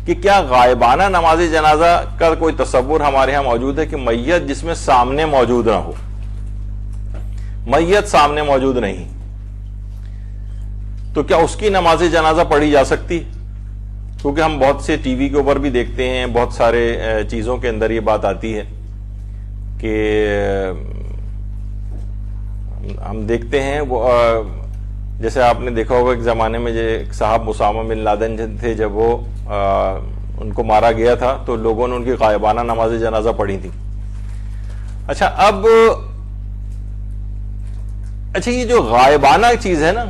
کہ کیا غائبانہ نماز جنازہ کا کوئی تصور ہمارے ہاں موجود ہے کہ میت جس میں سامنے موجود نہ ہو، میت سامنے موجود نہیں، تو کیا اس کی نماز جنازہ پڑھی جا سکتی؟ کیونکہ ہم بہت سے ٹی وی کے اوپر بھی دیکھتے ہیں، بہت سارے چیزوں کے اندر یہ بات آتی ہے کہ ہم دیکھتے ہیں وہ جیسے آپ نے دیکھا ہوگا ایک زمانے میں جو ایک صاحب اسامہ بن لادن تھے، جب وہ ان کو مارا گیا تھا تو لوگوں نے ان کی غائبانہ نماز جنازہ پڑھی تھی۔ اچھا یہ جو غائبانہ چیز ہے نا،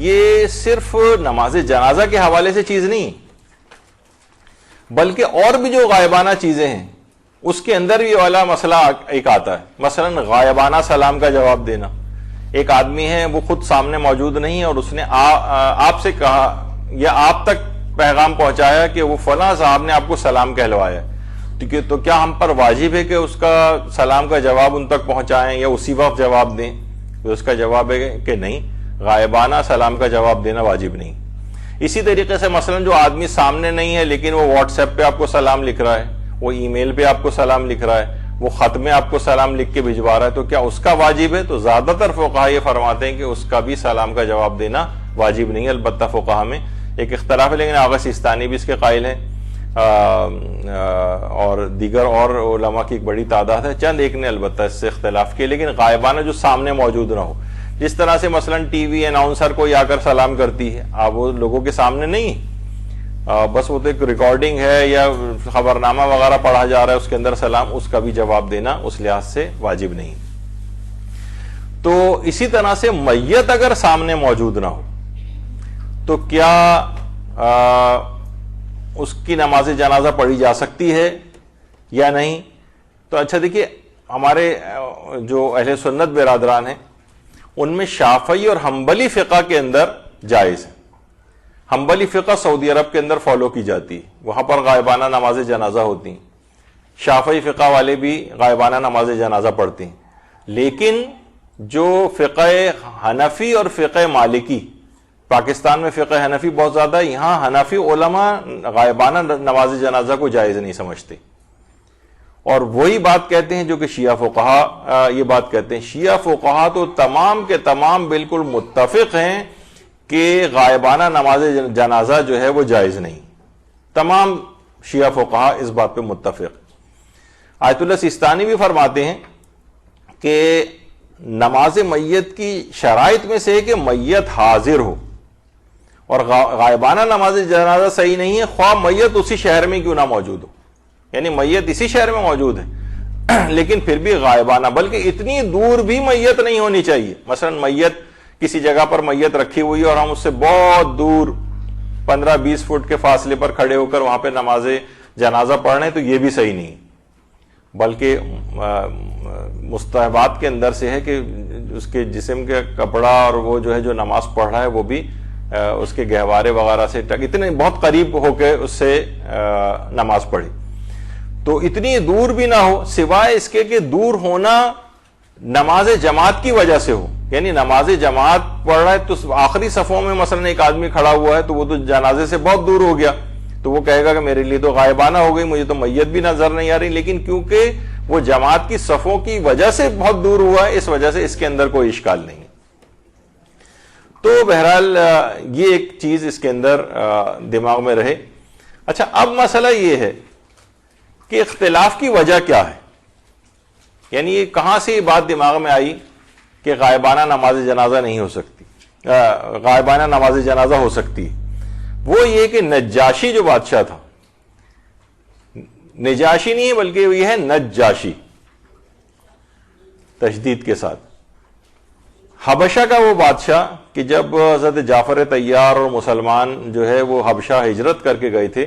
یہ صرف نماز جنازہ کے حوالے سے چیز نہیں، بلکہ اور بھی جو غائبانہ چیزیں ہیں اس کے اندر بھی والا مسئلہ ایک آتا ہے۔ مثلا غائبانہ سلام کا جواب دینا۔ ایک آدمی ہے، وہ خود سامنے موجود نہیں ہے اور اس نے آپ سے کہا یا آپ تک پیغام پہنچایا کہ وہ فلاں صاحب نے آپ کو سلام کہلوایا، تو کیا ہم پر واجب ہے کہ اس کا سلام کا جواب ان تک پہنچائیں یا اسی وقت جواب دیں؟ تو اس کا جواب ہے کہ نہیں، غائبانہ سلام کا جواب دینا واجب نہیں۔ اسی طریقے سے مثلا جو آدمی سامنے نہیں ہے لیکن وہ واٹس ایپ پہ آپ کو سلام لکھ رہا ہے، وہ ای میل پہ آپ کو سلام لکھ رہا ہے، وہ خط میں آپ کو سلام لکھ کے بھجوا رہا ہے، تو کیا اس کا واجب ہے؟ تو زیادہ تر فقہا یہ فرماتے ہیں کہ اس کا بھی سلام کا جواب دینا واجب نہیں ہے۔ البتہ فقہا میں ایک اختلاف ہے، لیکن آغا سیستانی بھی اس کے قائل ہیں اور دیگر اور علماء کی ایک بڑی تعداد ہے، چند ایک نے البتہ اس سے اختلاف کیے۔ لیکن غائبانہ جو سامنے موجود نہ ہو، جس طرح سے مثلا ٹی وی اناؤنسر کوئی آ کر سلام کرتی ہے، آپ وہ لوگوں کے سامنے نہیں، بس وہ تو ایک ریکارڈنگ ہے یا خبرنامہ وغیرہ پڑھا جا رہا ہے، اس کے اندر سلام، اس کا بھی جواب دینا اس لحاظ سے واجب نہیں۔ تو اسی طرح سے میت اگر سامنے موجود نہ ہو تو کیا اس کی نماز جنازہ پڑھی جا سکتی ہے یا نہیں؟ تو اچھا دیکھیے، ہمارے جو اہل سنت برادران ہیں ان میں شافعی اور حنبلی فقہ کے اندر جائز ہے۔ حنبلی فقہ سعودی عرب کے اندر فالو کی جاتی ہے، وہاں پر غائبانہ نماز جنازہ ہوتی ہیں، شافعی فقہ والے بھی غائبانہ نماز جنازہ پڑھتے ہیں۔ لیکن جو فقہ حنفی اور فقہ مالکی، پاکستان میں فقہ حنفی بہت زیادہ ہے، یہاں حنفی علماء غائبانہ نماز جنازہ کو جائز نہیں سمجھتے، اور وہی بات کہتے ہیں جو کہ شیعہ فقہا یہ بات کہتے ہیں۔ شیعہ فقہا تو تمام کے تمام بالکل متفق ہیں کہ غائبانہ نماز جنازہ جو ہے وہ جائز نہیں، تمام شیعہ فقہا اس بات پہ متفق۔ آیت اللہ سیستانی بھی فرماتے ہیں کہ نماز میت کی شرائط میں سے ہے کہ میت حاضر ہو، اور غائبانہ نماز جنازہ صحیح نہیں ہے خواہ میت اسی شہر میں کیوں نہ موجود ہو، یعنی میت اسی شہر میں موجود ہے لیکن پھر بھی غائبانہ، بلکہ اتنی دور بھی میت نہیں ہونی چاہیے۔ مثلا میت کسی جگہ پر میت رکھی ہوئی ہے اور ہم اس سے بہت دور 15-20 فٹ کے فاصلے پر کھڑے ہو کر وہاں پہ نماز جنازہ پڑھ رہے ہیں، تو یہ بھی صحیح نہیں، بلکہ مستحبات کے اندر سے ہے کہ اس کے جسم کے کپڑا اور وہ جو ہے جو نماز پڑھ رہا ہے وہ بھی اس کے گہوارے وغیرہ سے اتنے بہت قریب ہو کے اس سے نماز پڑھی، تو اتنی دور بھی نہ ہو، سوائے اس کے کہ دور ہونا نماز جماعت کی وجہ سے ہو، یعنی نماز جماعت پڑھ رہا ہے تو آخری صفوں میں مثلا ایک آدمی کھڑا ہوا ہے تو وہ تو جنازے سے بہت دور ہو گیا، تو وہ کہے گا کہ میرے لیے تو غائبانہ ہو گئی، مجھے تو میت بھی نظر نہیں آ رہی، لیکن کیونکہ وہ جماعت کی صفوں کی وجہ سے بہت دور ہوا ہے، اس وجہ سے اس کے اندر کوئی اشکال نہیں۔ تو بہرحال یہ ایک چیز اس کے اندر دماغ میں رہے۔ اچھا، اب مسئلہ یہ ہے کہ اختلاف کی وجہ کیا ہے، یعنی یہ کہاں سے یہ بات دماغ میں آئی کہ غائبانہ نماز جنازہ نہیں ہو سکتی، غائبانہ نماز جنازہ ہو سکتی ہے؟ وہ یہ کہ نجاشی جو بادشاہ تھا، نجاشی نہیں ہے بلکہ یہ ہے نجاشی تشدید کے ساتھ، حبشہ کا وہ بادشاہ کہ جب حضرت جعفر طیار اور مسلمان جو ہے وہ حبشہ ہجرت کر کے گئے تھے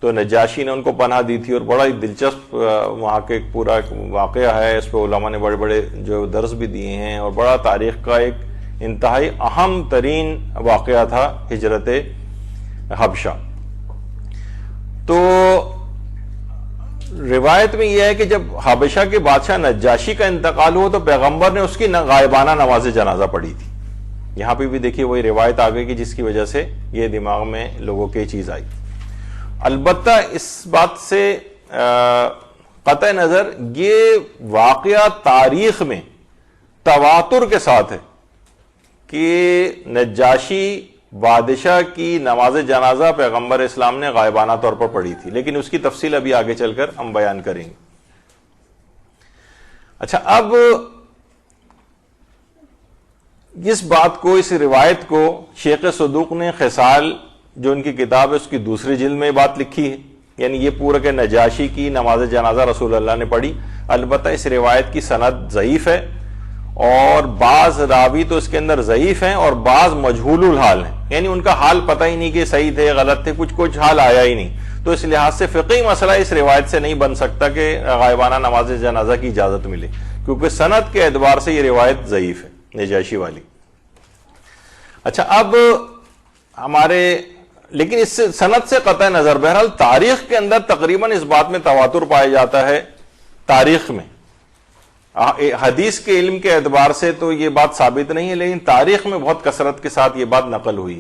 تو نجاشی نے ان کو پناہ دی تھی، اور بڑا ہی دلچسپ وہاں کے پورا ایک واقعہ ہے، اس پہ علماء نے بڑے بڑے جو درس بھی دیے ہیں، اور بڑا تاریخ کا ایک انتہائی اہم ترین واقعہ تھا ہجرت حبشہ۔ تو روایت میں یہ ہے کہ جب حبشہ کے بادشاہ نجاشی کا انتقال ہوا تو پیغمبر نے اس کی غائبانہ نماز جنازہ پڑھی تھی۔ یہاں پہ بھی دیکھیے وہی روایت آ گئی کہ جس کی وجہ سے یہ دماغ میں لوگوں کی چیز آئی۔ البتہ اس بات سے قطع نظر یہ واقعہ تاریخ میں تواتر کے ساتھ ہے کہ نجاشی بادشاہ کی نماز جنازہ پیغمبر اسلام نے غائبانہ طور پر پڑھی تھی، لیکن اس کی تفصیل ابھی آگے چل کر ہم بیان کریں گے۔ اچھا، اب اس بات کو، اس روایت کو شیخ صدوق نے خصال جو ان کی کتاب ہے اس کی دوسری جلد میں بات لکھی ہے، یعنی یہ پورا کہ نجاشی کی نماز جنازہ رسول اللہ نے پڑھی۔ البتہ اس روایت کی سند ضعیف ہے، اور بعض راوی تو اس کے اندر ضعیف ہیں اور بعض مجہول الحال ہیں، یعنی ان کا حال پتہ ہی نہیں کہ صحیح تھے غلط تھے، کچھ حال آیا ہی نہیں۔ تو اس لحاظ سے فقہی مسئلہ اس روایت سے نہیں بن سکتا کہ غائبانہ نماز جنازہ کی اجازت ملے، کیونکہ سند کے اعتبار سے یہ روایت ضعیف ہے نجاشی والی۔ اچھا، اب لیکن اس سے سند سے قطع نظر، بہرحال تاریخ کے اندر تقریباً اس بات میں تواتر پایا جاتا ہے۔ تاریخ میں حدیث کے علم کے اعتبار سے تو یہ بات ثابت نہیں ہے، لیکن تاریخ میں بہت کثرت کے ساتھ یہ بات نقل ہوئی۔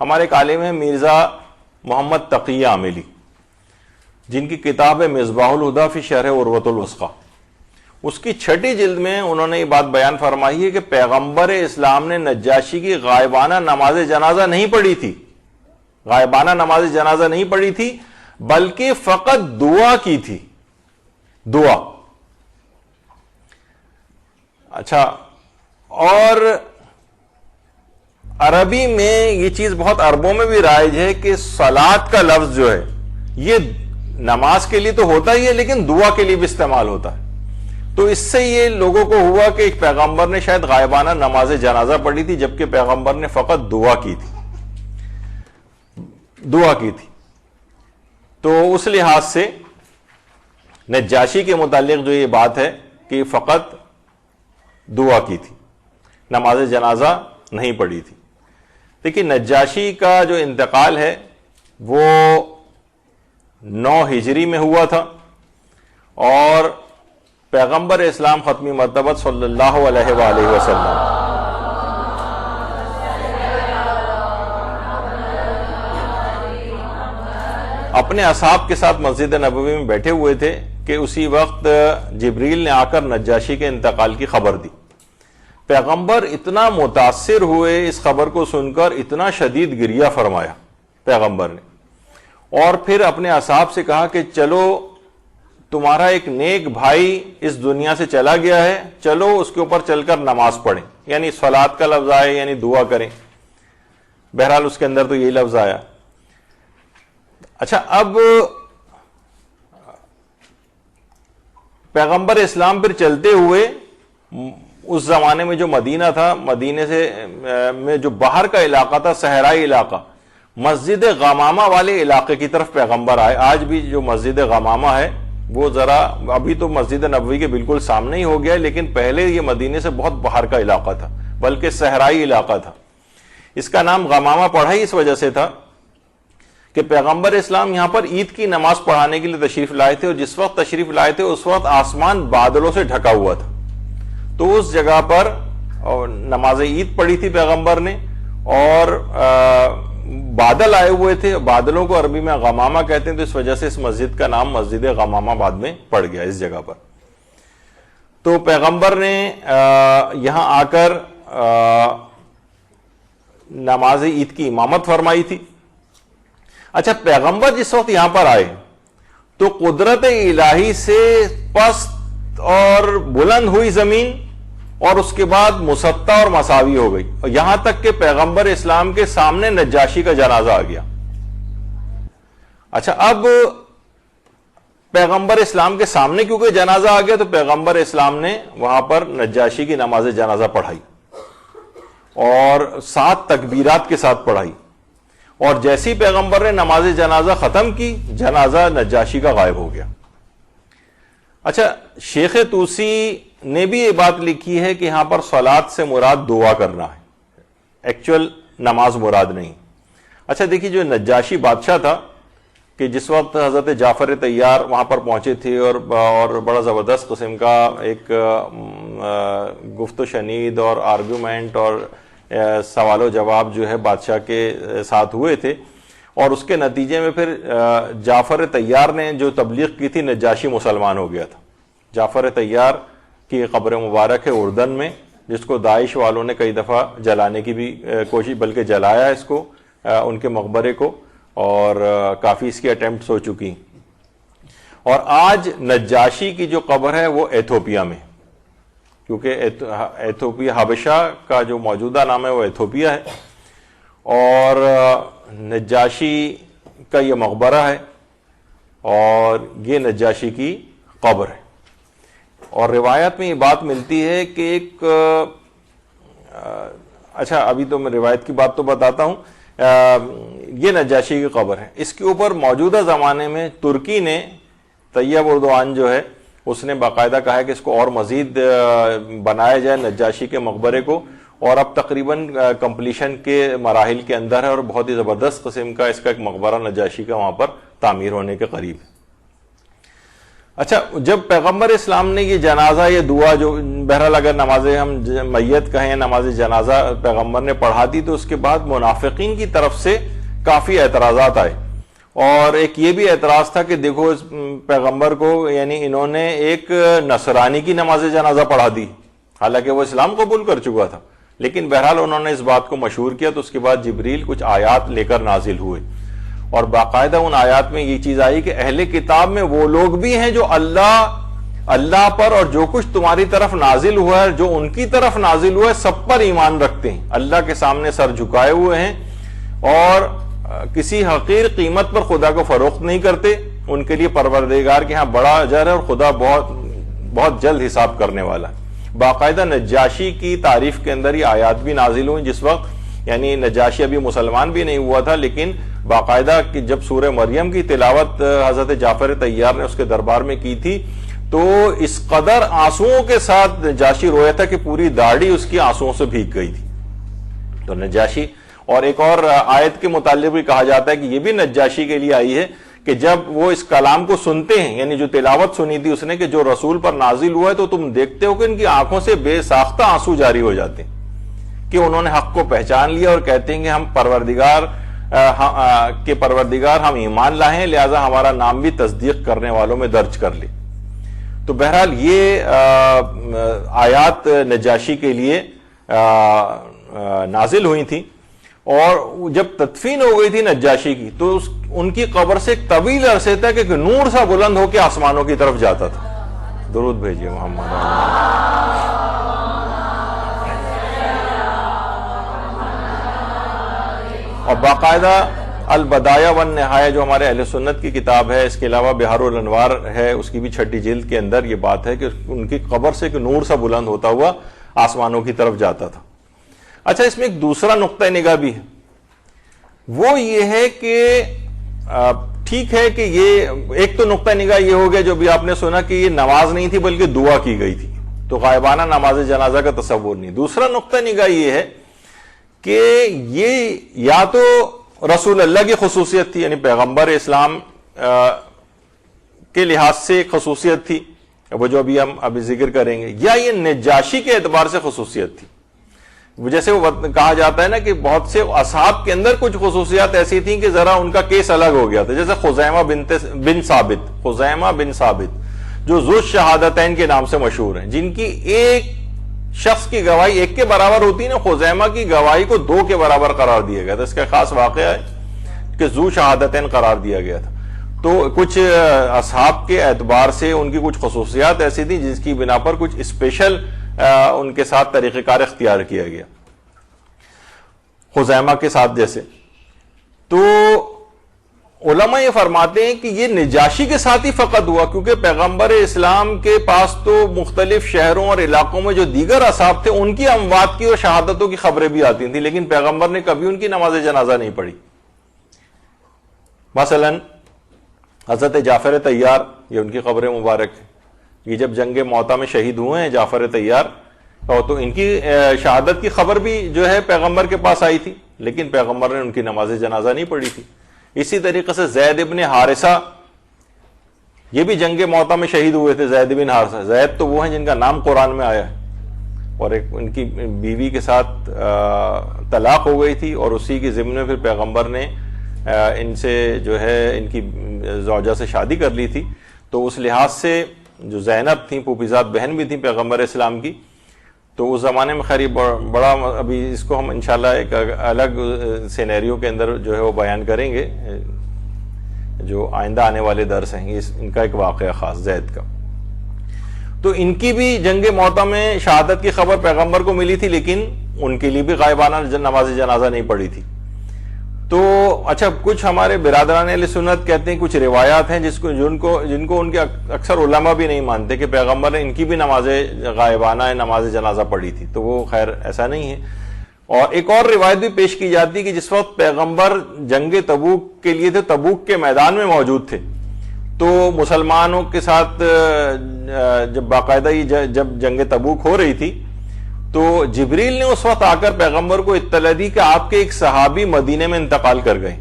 ہمارے ایک عالم ہے مرزا محمد تقی عاملی، جن کی کتاب ہے مصباح الہدی فی شرح عروۃ الوثقی، اس کی 6 جلد میں انہوں نے یہ بات بیان فرمائی ہے کہ پیغمبر اسلام نے نجاشی کی غائبانہ نماز جنازہ نہیں پڑھی تھی، غائبانہ نماز جنازہ نہیں پڑھی تھی، بلکہ فقط دعا کی تھی، دعا۔ اچھا، اور عربی میں یہ چیز بہت عربوں میں بھی رائج ہے کہ صلاۃ کا لفظ جو ہے یہ نماز کے لیے تو ہوتا ہی ہے لیکن دعا کے لیے بھی استعمال ہوتا ہے۔ تو اس سے یہ لوگوں کو ہوا کہ ایک پیغمبر نے شاید غائبانہ نماز جنازہ پڑھی تھی، جبکہ پیغمبر نے فقط دعا کی تھی، دعا کی تھی۔ تو اس لحاظ سے نجاشی کے متعلق جو یہ بات ہے کہ فقط دعا کی تھی، نماز جنازہ نہیں پڑھی تھی۔ دیکھیے، نجاشی کا جو انتقال ہے وہ 9 ہجری میں ہوا تھا، اور پیغمبر اسلام ختمی مرتبت صلی اللہ علیہ وآلہ وسلم اپنے اصحاب کے ساتھ مسجد نبوی میں بیٹھے ہوئے تھے کہ اسی وقت جبریل نے آ کر نجاشی کے انتقال کی خبر دی۔ پیغمبر اتنا متاثر ہوئے اس خبر کو سن کر، اتنا شدید گریہ فرمایا پیغمبر نے، اور پھر اپنے اصحاب سے کہا کہ چلو، تمہارا ایک نیک بھائی اس دنیا سے چلا گیا ہے، چلو اس کے اوپر چل کر نماز پڑھیں، یعنی صلاۃ کا لفظ آئے یعنی دعا کریں۔ بہرحال اس کے اندر تو یہی لفظ آیا۔ اچھا، اب پیغمبر اسلام پھر چلتے ہوئے اس زمانے میں جو مدینہ تھا، مدینے سے میں جو باہر کا علاقہ تھا، صحرائی علاقہ، مسجد غمامہ والے علاقے کی طرف پیغمبر آئے۔ آج بھی جو مسجد غمامہ ہے وہ ذرا، ابھی تو مسجد نبوی کے بالکل سامنے ہی ہو گیا، لیکن پہلے یہ مدینے سے بہت باہر کا علاقہ تھا، بلکہ صحرائی علاقہ تھا۔ اس کا نام غمامہ پڑھا ہی اس وجہ سے تھا کہ پیغمبر اسلام یہاں پر عید کی نماز پڑھانے کے لیے تشریف لائے تھے، اور جس وقت تشریف لائے تھے اس وقت آسمان بادلوں سے ڈھکا ہوا تھا۔ تو اس جگہ پر نماز عید پڑھی تھی پیغمبر نے، اور بادل آئے ہوئے تھے، بادلوں کو عربی میں غمامہ کہتے ہیں، تو اس وجہ سے اس مسجد کا نام مسجد غمامہ بعد میں پڑ گیا اس جگہ پر۔ تو پیغمبر نے یہاں آ کر نماز عید کی امامت فرمائی تھی۔ اچھا، پیغمبر جس وقت یہاں پر آئے تو قدرت الہی سے پست اور بلند ہوئی زمین، اور اس کے بعد مسطح اور مساوی ہو گئی، اور یہاں تک کہ پیغمبر اسلام کے سامنے نجاشی کا جنازہ آ گیا۔ اچھا، اب پیغمبر اسلام کے سامنے کیونکہ جنازہ آ گیا تو پیغمبر اسلام نے وہاں پر نجاشی کی نماز جنازہ پڑھائی، اور 7 تکبیرات کے ساتھ پڑھائی، اور جیسی پیغمبر نے نماز جنازہ ختم کی، جنازہ نجاشی کا غائب ہو گیا۔ اچھا، شیخ طوسی نے بھی یہ بات لکھی ہے کہ یہاں پر صلاۃ سے مراد دعا کرنا ہے، ایکچوئل نماز مراد نہیں۔ اچھا دیکھیے، جو نجاشی بادشاہ تھا کہ جس وقت حضرت جعفر طیار وہاں پر پہنچے تھے، اور بڑا زبردست قسم کا ایک گفت و شنید اور آرگومنٹ اور سوال و جواب جو ہے بادشاہ کے ساتھ ہوئے تھے، اور اس کے نتیجے میں پھر جعفر طیار نے جو تبلیغ کی تھی، نجاشی مسلمان ہو گیا تھا۔ جعفر طیار کی قبر مبارک ہے اردن میں، جس کو داعش والوں نے کئی دفعہ جلانے کی بھی کوشش، بلکہ جلایا اس کو، ان کے مقبرے کو، اور کافی اس کی اٹیمپٹس ہو چکی۔ اور آج نجاشی کی جو قبر ہے وہ ایتھوپیا میں، کیونکہ ایتھوپیا، حبشہ کا جو موجودہ نام ہے وہ ایتھوپیا ہے، اور نجاشی کا یہ مقبرہ ہے اور یہ نجاشی کی قبر ہے۔ اور روایت میں یہ بات ملتی ہے کہ ایک اچھا ابھی تو میں روایت کی بات تو بتاتا ہوں، یہ نجاشی کی قبر ہے۔ اس کے اوپر موجودہ زمانے میں ترکی نے، طیب اردوان جو ہے، اس نے باقاعدہ کہا ہے کہ اس کو اور مزید بنایا جائے نجاشی کے مقبرے کو، اور اب تقریباً کمپلیشن کے مراحل کے اندر ہے، اور بہت ہی زبردست قسم کا اس کا ایک مقبرہ نجاشی کا وہاں پر تعمیر ہونے کے قریب ہے۔ اچھا، جب پیغمبر اسلام نے یہ جنازہ، یہ دعا جو بہرحال اگر نماز ہم میت کہیں، نماز جنازہ پیغمبر نے پڑھا دی، تو اس کے بعد منافقین کی طرف سے کافی اعتراضات آئے، اور ایک یہ بھی اعتراض تھا کہ دیکھو اس پیغمبر کو، یعنی انہوں نے ایک نصرانی کی نماز جنازہ پڑھا دی، حالانکہ وہ اسلام قبول کر چکا تھا، لیکن بہرحال انہوں نے اس بات کو مشہور کیا۔ تو اس کے بعد جبریل کچھ آیات لے کر نازل ہوئے، اور باقاعدہ ان آیات میں یہ چیز آئی کہ اہل کتاب میں وہ لوگ بھی ہیں جو اللہ پر اور جو کچھ تمہاری طرف نازل ہوا ہے، جو ان کی طرف نازل ہوا ہے، سب پر ایمان رکھتے ہیں، اللہ کے سامنے سر جھکائے ہوئے ہیں، اور کسی حقیر قیمت پر خدا کو فروخت نہیں کرتے۔ ان کے لیے پروردگار کے ہاں بڑا اجر ہے، اور خدا بہت بہت جلد حساب کرنے والا ہے۔ باقاعدہ نجاشی کی تعریف کے اندر یہ آیات بھی نازل ہوئی، جس وقت یعنی نجاشی ابھی مسلمان بھی نہیں ہوا تھا، لیکن باقاعدہ کہ جب سورہ مریم کی تلاوت حضرت جعفر طیار نے اس کے دربار میں کی تھی، تو اس قدر آنسوؤں کے ساتھ نجاشی رویا تھا کہ پوری داڑھی اس کی آنسوؤں سے بھیگ گئی تھی۔ تو نجاشی، اور ایک اور آیت کے متعلق بھی کہا جاتا ہے کہ یہ بھی نجاشی کے لیے آئی ہے کہ جب وہ اس کلام کو سنتے ہیں، یعنی جو تلاوت سنی تھی اس نے کہ جو رسول پر نازل ہوا ہے، تو تم دیکھتے ہو کہ ان کی آنکھوں سے بے ساختہ آنسو جاری ہو جاتے ہیں کہ انہوں نے حق کو پہچان لیا، اور کہتے ہیں کہ ہم پروردگار ہم ایمان لائے ہیں، لہذا ہمارا نام بھی تصدیق کرنے والوں میں درج کر لے۔ تو بہرحال یہ آیات نجاشی کے لیے نازل ہوئی تھیں، اور جب تدفین ہو گئی تھی نجاشی کی، تو ان کی قبر سے ایک طویل عرصے تک ایک نور سا بلند ہو کے آسمانوں کی طرف جاتا تھا۔ درود بھیجیے محمد۔ اور باقاعدہ البدایہ والنہایہ جو ہمارے اہل سنت کی کتاب ہے، اس کے علاوہ بہار الانوار ہے، اس کی بھی 6 جلد کے اندر یہ بات ہے کہ ان کی قبر سے ایک نور سا بلند ہوتا ہوا آسمانوں کی طرف جاتا تھا۔ اچھا، اس میں ایک دوسرا نقطہ نگاہ بھی ہے، وہ یہ ہے کہ ٹھیک ہے کہ یہ ایک تو نقطہ نگاہ یہ ہو گیا جو بھی آپ نے سنا کہ یہ نماز نہیں تھی بلکہ دعا کی گئی تھی، تو غائبانہ نماز جنازہ کا تصور نہیں۔ دوسرا نقطہ نگاہ یہ ہے کہ یہ یا تو رسول اللہ کی خصوصیت تھی، یعنی پیغمبر اسلام کے لحاظ سے خصوصیت تھی، وہ جو ابھی ہم ذکر کریں گے، یا یہ نجاشی کے اعتبار سے خصوصیت تھی۔ جیسے وہ کہا جاتا ہے نا کہ بہت سے اصحاب کے اندر کچھ خصوصیات ایسی تھیں کہ ذرا ان کا کیس الگ ہو گیا تھا، جیسے خزیمہ بن ثابت جو ذو الشہادتین کے نام سے مشہور ہیں، جن کی ایک شخص کی گواہی 1 کے برابر ہوتی ہے نا، خزیمہ کی گواہی کو 2 کے برابر قرار دیا گیا تھا۔ اس کا خاص واقعہ ہے کہ ذو شہادتین قرار دیا گیا تھا۔ تو کچھ اصحاب کے اعتبار سے ان کی کچھ خصوصیات ایسی تھیں جس کی بنا پر کچھ اسپیشل ان کے ساتھ طریقہ کار اختیار کیا گیا، خزیمہ کے ساتھ جیسے۔ تو علماء یہ فرماتے ہیں کہ یہ نجاشی کے ساتھ ہی فقط ہوا، کیونکہ پیغمبر اسلام کے پاس تو مختلف شہروں اور علاقوں میں جو دیگر اصحاب تھے ان کی اموات کی اور شہادتوں کی خبریں بھی آتی تھیں، لیکن پیغمبر نے کبھی ان کی نماز جنازہ نہیں پڑھی۔ مثلا حضرت جعفر طیار، یہ ان کی قبر مبارک ہے، یہ جب جنگ موتا میں شہید ہوئے ہیں جعفر طیار، تو ان کی شہادت کی خبر بھی جو ہے پیغمبر کے پاس آئی تھی، لیکن پیغمبر نے ان کی نماز جنازہ نہیں پڑھی تھی۔ اسی طریقے سے زید ابن حارثہ، یہ بھی جنگ موتا میں شہید ہوئے تھے۔ زید بن حارثہ، زید تو وہ ہیں جن کا نام قرآن میں آیا ہے، اور ایک ان کی بیوی کے ساتھ طلاق ہو گئی تھی، اور اسی کے ضمن میں پھر پیغمبر نے ان سے جو ہے ان کی زوجہ سے شادی کر لی تھی، تو اس لحاظ سے جو زینب تھیں پھوپھیزاد بہن بھی تھیں پیغمبر اسلام کی، تو اس زمانے میں خیر بڑا ابھی اس کو ہم انشاءاللہ ایک الگ سینیریو کے اندر جو ہے وہ بیان کریں گے، جو آئندہ آنے والے درس ہیں ان کا ایک واقعہ خاص زید کا. تو ان کی بھی جنگ موطا میں شہادت کی خبر پیغمبر کو ملی تھی، لیکن ان کے لیے بھی غائبانہ نماز جنازہ نہیں پڑھی تھی. تو اچھا کچھ ہمارے برادران اہل سنت کہتے ہیں کچھ روایات ہیں جن کو ان کے اکثر علماء بھی نہیں مانتے کہ پیغمبر نے ان کی بھی نماز غائبانہ نماز جنازہ پڑھی تھی، تو وہ خیر ایسا نہیں ہے. اور ایک اور روایت بھی پیش کی جاتی ہے کہ جس وقت پیغمبر جنگ تبوک کے لیے تھے، تبوک کے میدان میں موجود تھے، تو مسلمانوں کے ساتھ جب باقاعدہ جب جنگ تبوک ہو رہی تھی تو جبریل نے اس وقت آ کر پیغمبر کو اطلاع دی کہ آپ کے ایک صحابی مدینے میں انتقال کر گئے،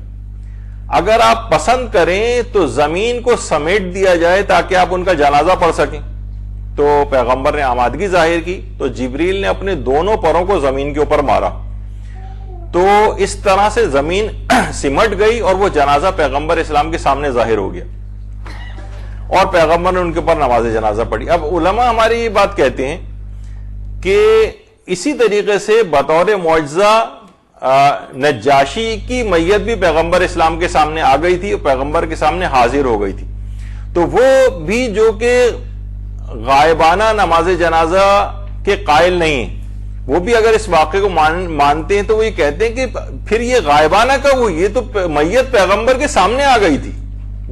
اگر آپ پسند کریں تو زمین کو سمیٹ دیا جائے تاکہ آپ ان کا جنازہ پڑھ سکیں. تو پیغمبر نے آمادگی ظاہر کی تو جبریل نے اپنے دونوں پروں کو زمین کے اوپر مارا، تو اس طرح سے زمین سمٹ گئی اور وہ جنازہ پیغمبر اسلام کے سامنے ظاہر ہو گیا اور پیغمبر نے ان کے اوپر نماز جنازہ پڑھی. اب علماء ہماری یہ بات کہتے ہیں کہ اسی طریقے سے بطور معجزہ نجاشی کی میت بھی پیغمبر اسلام کے سامنے آ گئی تھی اور پیغمبر کے سامنے حاضر ہو گئی تھی، تو وہ بھی جو کہ غائبانہ نماز جنازہ کے قائل نہیں ہیں، وہ بھی اگر اس واقعے کو مانتے ہیں تو وہ یہ کہتے ہیں کہ پھر یہ غائبانہ کا وہ یہ تو میت پیغمبر کے سامنے آ گئی تھی،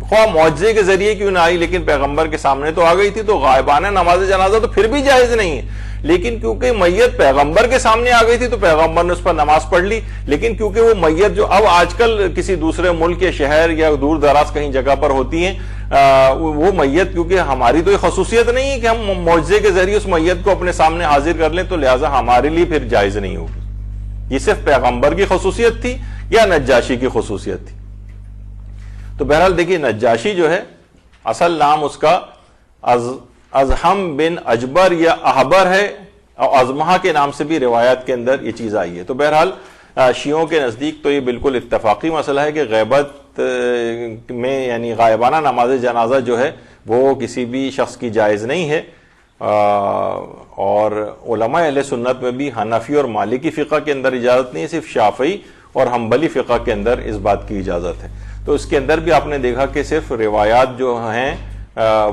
خواہ معجزے کے ذریعے کیوں نہ آئی لیکن پیغمبر کے سامنے تو آ گئی تھی، تو غائبانہ نماز جنازہ تو پھر بھی جائز نہیں ہے. لیکن کیونکہ میت پیغمبر کے سامنے آ گئی تھی تو پیغمبر نے اس پر نماز پڑھ لی. لیکن کیونکہ وہ میت جو اب آج کل کسی دوسرے ملک یا شہر یا دور دراز کہیں جگہ پر ہوتی ہیں، وہ میت کیونکہ ہماری تو یہ خصوصیت نہیں ہے کہ ہم معجزے کے ذریعے اس میت کو اپنے سامنے حاضر کر لیں، تو لہٰذا ہمارے لیے پھر جائز نہیں ہوگی. یہ صرف پیغمبر کی خصوصیت تھی یا نجاشی کی خصوصیت تھی. تو بہرحال دیکھیے نجاشی جو ہے اصل نام اس کا ازہم بن اجبر یا احبر ہے، اور ازمہا کے نام سے بھی روایات کے اندر یہ چیز آئی ہے. تو بہرحال شیعوں کے نزدیک تو یہ بالکل اتفاقی مسئلہ ہے کہ غیبت میں یعنی غائبانہ نماز جنازہ جو ہے وہ کسی بھی شخص کی جائز نہیں ہے. اور علماء اہل سنت میں بھی حنفی اور مالکی فقہ کے اندر اجازت نہیں ہے، صرف شافعی اور حنبلی فقہ کے اندر اس بات کی اجازت ہے. تو اس کے اندر بھی آپ نے دیکھا کہ صرف روایات جو ہیں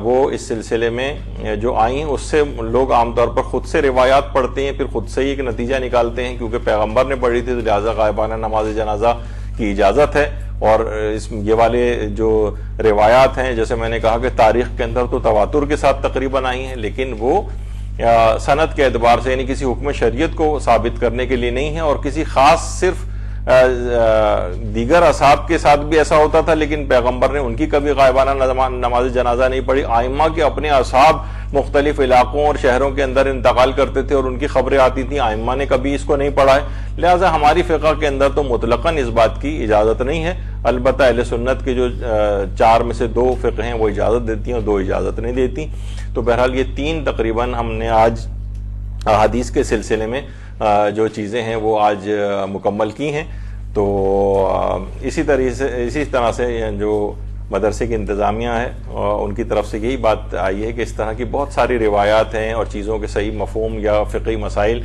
وہ اس سلسلے میں جو آئی ہیں اس سے لوگ عام طور پر خود سے روایات پڑھتے ہیں، پھر خود سے ہی ایک نتیجہ نکالتے ہیں کیونکہ پیغمبر نے پڑھی تھی تو لہٰذا غائبانہ نماز جنازہ کی اجازت ہے. اور یہ والے جو روایات ہیں جیسے میں نے کہا کہ تاریخ کے اندر تو تواتر کے ساتھ تقریباً آئی ہیں، لیکن وہ سند کے اعتبار سے یعنی کسی حکم شریعت کو ثابت کرنے کے لیے نہیں ہے. اور کسی خاص صرف دیگر اصحاب کے ساتھ بھی ایسا ہوتا تھا لیکن پیغمبر نے ان کی کبھی غائبانہ نماز جنازہ نہیں پڑھی. ائمہ کے اپنے اصحاب مختلف علاقوں اور شہروں کے اندر انتقال کرتے تھے اور ان کی خبریں آتی تھیں، ائمہ نے کبھی اس کو نہیں پڑھا ہے. لہٰذا ہماری فقہ کے اندر تو مطلقاً اس بات کی اجازت نہیں ہے. البتہ اہل سنت کے جو 4 میں سے 2 فقہ ہیں وہ اجازت دیتی ہیں اور 2 اجازت نہیں دیتی. تو بہرحال یہ 3 تقریباً ہم نے آج حدیث کے سلسلے میں جو چیزیں ہیں وہ آج مکمل کی ہیں. تو اسی طرح سے جو مدرسے کی انتظامیہ ہے ان کی طرف سے یہی بات آئی ہے کہ اس طرح کی بہت ساری روایات ہیں اور چیزوں کے صحیح مفہوم یا فقہی مسائل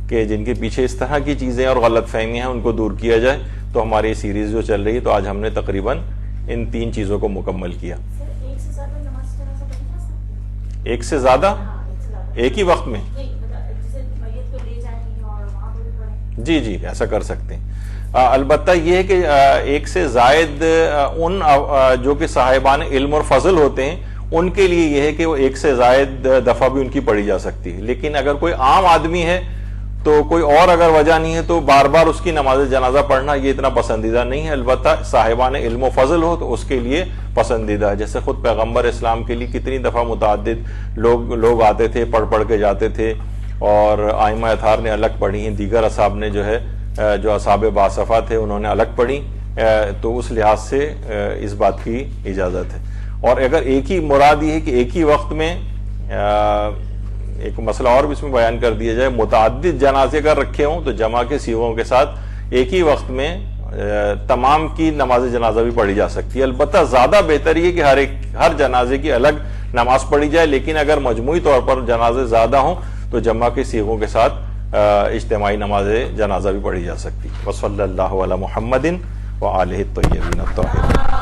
کہ جن کے پیچھے اس طرح کی چیزیں اور غلط فہمیاں ہیں ان کو دور کیا جائے. تو ہماری یہ سیریز جو چل رہی ہے تو آج ہم نے تقریباً ان 3 چیزوں کو مکمل کیا. ایک سے زیادہ ایک ہی وقت میں جی ایسا کر سکتے ہیں. البتہ یہ ہے کہ ایک سے زائد ان جو کہ صاحبان علم اور فضل ہوتے ہیں ان کے لیے یہ ہے کہ وہ ایک سے زائد دفعہ بھی ان کی پڑھی جا سکتی ہے. لیکن اگر کوئی عام آدمی ہے تو کوئی اور اگر وجہ نہیں ہے تو بار بار اس کی نماز جنازہ پڑھنا یہ اتنا پسندیدہ نہیں ہے. البتہ صاحبان علم و فضل ہو تو اس کے لیے پسندیدہ ہے. جیسے خود پیغمبر اسلام کے لیے کتنی دفعہ متعدد لوگ آتے تھے، پڑھ کے جاتے تھے اور ائمہ اطہار نے الگ پڑھی ہیں، دیگر اصحاب نے جو ہے جو اصحاب باصفہ تھے انہوں نے الگ پڑھی. تو اس لحاظ سے اس بات کی اجازت ہے. اور اگر ایک ہی مراد یہ ہے کہ ایک ہی وقت میں ایک مسئلہ اور بھی اس میں بیان کر دیا جائے، متعدد جنازے اگر رکھے ہوں تو جمع کے سیغوں کے ساتھ ایک ہی وقت میں تمام کی نماز جنازہ بھی پڑھی جا سکتی ہے. البتہ زیادہ بہتر یہ کہ ہر جنازے کی الگ نماز پڑھی جائے، لیکن اگر مجموعی طور پر جنازے زیادہ ہوں تو جمع کے صیغوں کے ساتھ اجتماعی نماز جنازہ بھی پڑھی جا سکتی ہے. وصلی اللہ علی محمد وآلہ الطیبین الطاہرین.